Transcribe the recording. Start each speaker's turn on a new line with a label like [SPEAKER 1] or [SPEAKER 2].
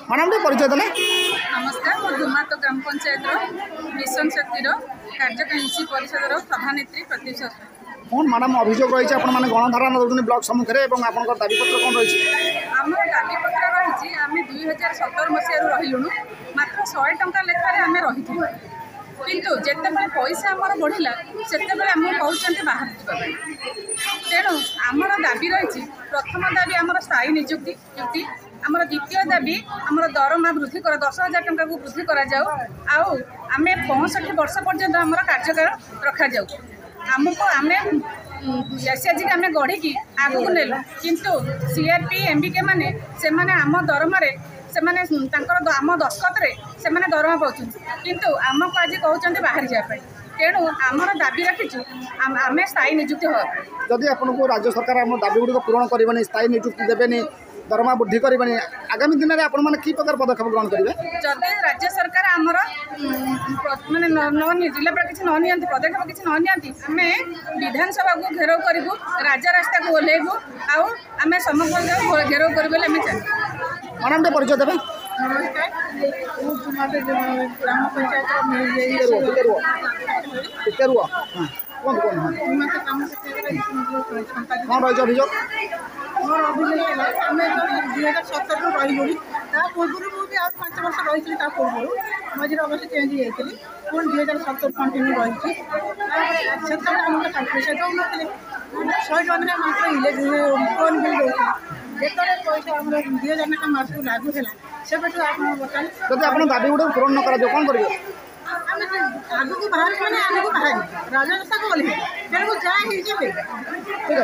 [SPEAKER 1] Madam टे परिचय देना।
[SPEAKER 2] नमस्कार मैं धुमातो ग्राम पंचायत मिशन शक्तिर कार्यकारी परिषद प्रधान नेत्री प्रतिशत
[SPEAKER 1] कौन मैडम अभियोग रही है मैंने गणधारणा दौरान ब्लॉक सम्मुखें और आप दाबीपत्र कौन रही
[SPEAKER 2] आम दाबीपत्र रही आम 2017 मसीह रहीलुणु मात्र 100 टंका लेखार आम रही किंतु जितेबाला पैसा आमर बढ़ला से आम कहते बाहर जावाई तेणु आमर दाबी रही प्रथम दाबी आमर स्थायी निजुक्ति युक्ति आमर द्वितीय दाबी आमर दरमा वृद्धि कर 10,000 टंका को वृद्धि करा आउ आम 65 वर्ष पर्यंत आमर कार्यकाल रखा जाऊ आमको आम एसएचजी आम गढ़ी आगू नेलु किंतु सीआरपी एमबीके माने से आम दरमारे आम दस्खत से दरमा पाँच किंतु आमको आज कहते बाहर जावाई तेणु आमर दाबी रखीचु आम स्थायी निजुक्ति हो
[SPEAKER 1] जदि आपको राज्य सरकार आम दाबी गुड़िक पूरण करेंगे स्थायी निजुक्ति देवे दरमा वृद्धि करेंगे आगामी दिन में आपण मैंने कि प्रकार पदक्षेप ग्रहण करेंगे
[SPEAKER 2] जदि राज्य सरकार आमर मानने जिला किसी नि पदक्षेप किसी नि विधानसभा को घेराव करूँ राजा रास्ता को ओह्लैबू आम समग्र घेराव करूँ
[SPEAKER 1] मैडम टे परिचय देवे।
[SPEAKER 2] नमस्कार ग्राम पंचायत
[SPEAKER 1] कौन रही अभियोग
[SPEAKER 2] मोर अभियोग है आम 2017 रही पूर्व मुझे आज 5 वर्ष रही पूर्व मझे अवश्य चेंज हो जाती पुणी 2017 कंटिन्यू रही से पैसा दौन 100 टଙ୍କା मात्र फोन बिल दौर जिते पैसा आम 2,000 टଙ୍କା मासक लागू है से
[SPEAKER 1] जब आप दाबी गुड़ पूरण न करा कौन करेंगे
[SPEAKER 2] आगू बाहर मैंने आगू बाहर राजा रास्ता को ओह्लैबू तेणु जहाँ ठीक है।